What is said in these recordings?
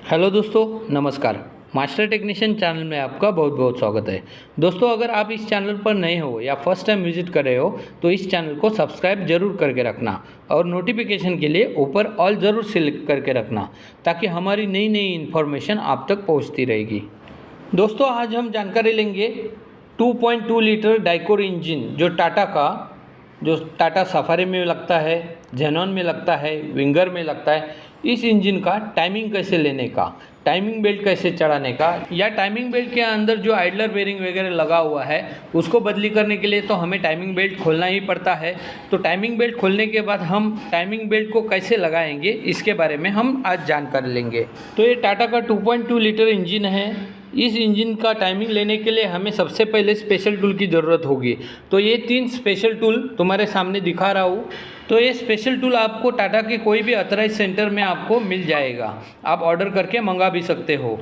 Hello दोस्तों, नमस्कार। Master technician channel में आपका बहुत बहुत स्वागत है। दोस्तों, अगर आप इस चैनल पर नए हो या फर्स्ट टाइम विजिट कर रहे हो तो इस चैनल को सब्सक्राइब जरूर करके रखना और नोटिफिकेशन के लिए ऊपर ऑल ज़रूर सिलेक्ट करके रखना ताकि हमारी नई नई इन्फॉर्मेशन आप तक पहुंचती रहेगी। दोस्तों, आज हम जानकारी लेंगे 2.2 लीटर डाइकोर इंजन जो टाटा सफारी में लगता है, जेनॉन में लगता है, विंगर में लगता है। इस इंजन का टाइमिंग कैसे लेने का, टाइमिंग बेल्ट कैसे चढ़ाने का, या टाइमिंग बेल्ट के अंदर जो आइडलर बेरिंग वगैरह लगा हुआ है उसको बदली करने के लिए तो हमें टाइमिंग बेल्ट खोलना ही पड़ता है। तो टाइमिंग बेल्ट खोलने के बाद हम टाइमिंग बेल्ट को कैसे लगाएंगे इसके बारे में हम आज जानकारी लेंगे। तो ये टाटा का 2.2 लीटर इंजन है। इस इंजन का टाइमिंग लेने के लिए हमें सबसे पहले स्पेशल टूल की ज़रूरत होगी। तो ये 3 स्पेशल टूल तुम्हारे सामने दिखा रहा हूँ। तो ये स्पेशल टूल आपको टाटा के कोई भी ऑथराइज सेंटर में आपको मिल जाएगा। आप ऑर्डर करके मंगा भी सकते हो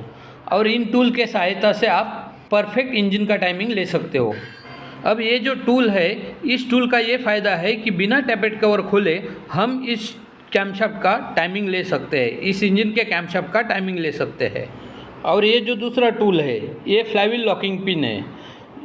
और इन टूल के सहायता से आप परफेक्ट इंजन का टाइमिंग ले सकते हो। अब ये जो टूल है, इस टूल का ये फ़ायदा है कि बिना टैपेट कवर खोले हम इस कैमशाफ्ट का टाइमिंग ले सकते हैं, इस इंजन के कैमशाफ्ट का टाइमिंग ले सकते हैं। और ये जो दूसरा टूल है, ये फ्लाईव्हील लॉकिंग पिन है।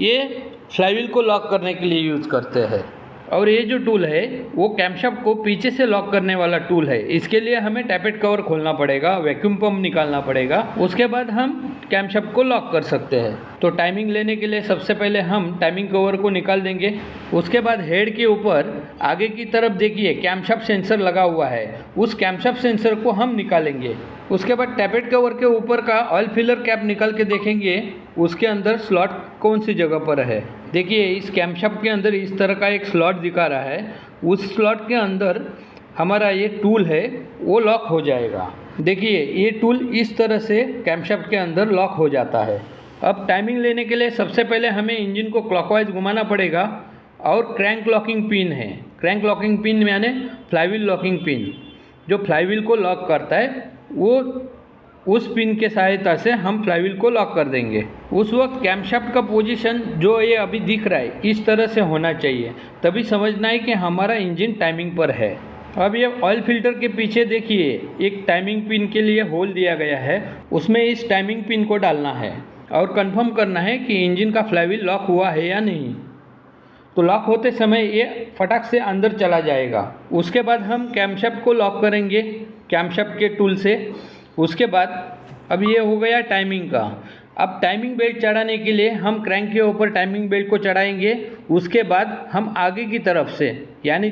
ये फ्लाईव्हील को लॉक करने के लिए यूज़ करते हैं। और ये जो टूल है वो कैमशाफ्ट को पीछे से लॉक करने वाला टूल है। इसके लिए हमें टैपेट कवर खोलना पड़ेगा, वैक्यूम पंप निकालना पड़ेगा, उसके बाद हम कैमशाफ्ट को लॉक कर सकते हैं। तो टाइमिंग लेने के लिए सबसे पहले हम टाइमिंग कवर को निकाल देंगे। उसके बाद हेड के ऊपर आगे की तरफ देखिए कैमशाफ्ट सेंसर लगा हुआ है, उस कैमशाफ्ट सेंसर को हम निकालेंगे। उसके बाद टैपेट कवर के ऊपर का ऑयल फिलर कैप निकाल के देखेंगे उसके अंदर स्लॉट कौन सी जगह पर है। देखिए, इस कैमशाफ्ट के अंदर इस तरह का एक स्लॉट दिखा रहा है। उस स्लॉट के अंदर हमारा ये टूल है वो लॉक हो जाएगा। देखिए, ये टूल इस तरह से कैमशाफ्ट के अंदर लॉक हो जाता है। अब टाइमिंग लेने के लिए सबसे पहले हमें इंजन को क्लॉकवाइज घुमाना पड़ेगा। और क्रैंक लॉकिंग पिन है, क्रैंक लॉकिंग पिन यानी फ्लाईव्हील लॉकिंग पिन जो फ्लाईव्हील को लॉक करता है, वो उस पिन के सहायता से हम फ्लाईव्हील को लॉक कर देंगे। उस वक्त कैमशाफ्ट का पोजीशन जो ये अभी दिख रहा है इस तरह से होना चाहिए, तभी समझना है कि हमारा इंजन टाइमिंग पर है। अब ये ऑयल फिल्टर के पीछे देखिए एक टाइमिंग पिन के लिए होल दिया गया है, उसमें इस टाइमिंग पिन को डालना है और कंफर्म करना है कि इंजन का फ्लाईव्हील लॉक हुआ है या नहीं। तो लॉक होते समय ये फटाक से अंदर चला जाएगा। उसके बाद हम कैमशाफ्ट को लॉक करेंगे कैमशाफ्ट के टूल से। उसके बाद अब ये हो गया टाइमिंग का। अब टाइमिंग बेल्ट चढ़ाने के लिए हम क्रैंक के ऊपर टाइमिंग बेल्ट को चढ़ाएंगे। उसके बाद हम आगे की तरफ से यानी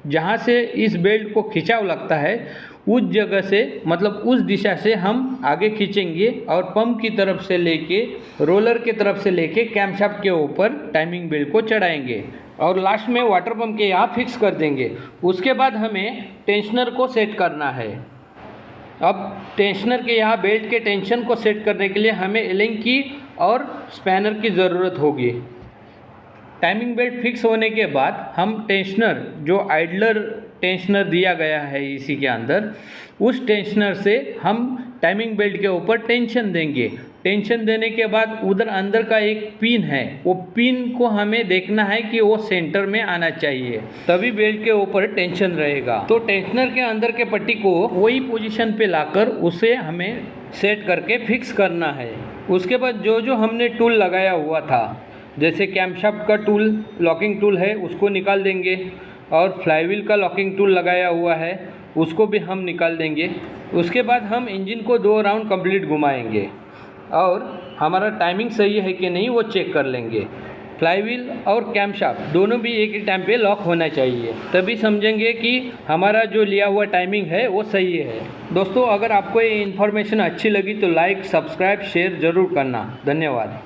जहाँ से इस बेल्ट को खिंचाव लगता है उस जगह से, मतलब उस दिशा से हम आगे खींचेंगे और पंप की तरफ से लेके रोलर की तरफ से लेके कैमशाफ्ट के ऊपर टाइमिंग बेल्ट को चढ़ाएंगे और लास्ट में वाटर पंप के यहाँ फिक्स कर देंगे। उसके बाद हमें टेंशनर को सेट करना है। अब टेंशनर के यहाँ बेल्ट के टेंशन को सेट करने के लिए हमें एलिंग की और स्पैनर की ज़रूरत होगी। टाइमिंग बेल्ट फिक्स होने के बाद हम टेंशनर, जो आइडलर टेंशनर दिया गया है इसी के अंदर, उस टेंशनर से हम टाइमिंग बेल्ट के ऊपर टेंशन देंगे। टेंशन देने के बाद उधर अंदर का एक पिन है, वो पिन को हमें देखना है कि वो सेंटर में आना चाहिए, तभी बेल्ट के ऊपर टेंशन रहेगा। तो टेंशनर के अंदर के पट्टी को वही पोजीशन पे लाकर उसे हमें सेट करके फिक्स करना है। उसके बाद जो हमने टूल लगाया हुआ था, जैसे कैमशाफ्ट का टूल लॉकिंग टूल है उसको निकाल देंगे और फ्लाईव्हील का लॉकिंग टूल लगाया हुआ है उसको भी हम निकाल देंगे। उसके बाद हम इंजन को 2 राउंड कंप्लीट घुमाएंगे और हमारा टाइमिंग सही है कि नहीं वो चेक कर लेंगे। फ्लाईव्हील और कैमशाफ्ट दोनों भी एक ही टाइम पे लॉक होना चाहिए, तभी समझेंगे कि हमारा जो लिया हुआ टाइमिंग है वो सही है। दोस्तों, अगर आपको ये इन्फॉर्मेशन अच्छी लगी तो लाइक, सब्सक्राइब, शेयर ज़रूर करना। धन्यवाद।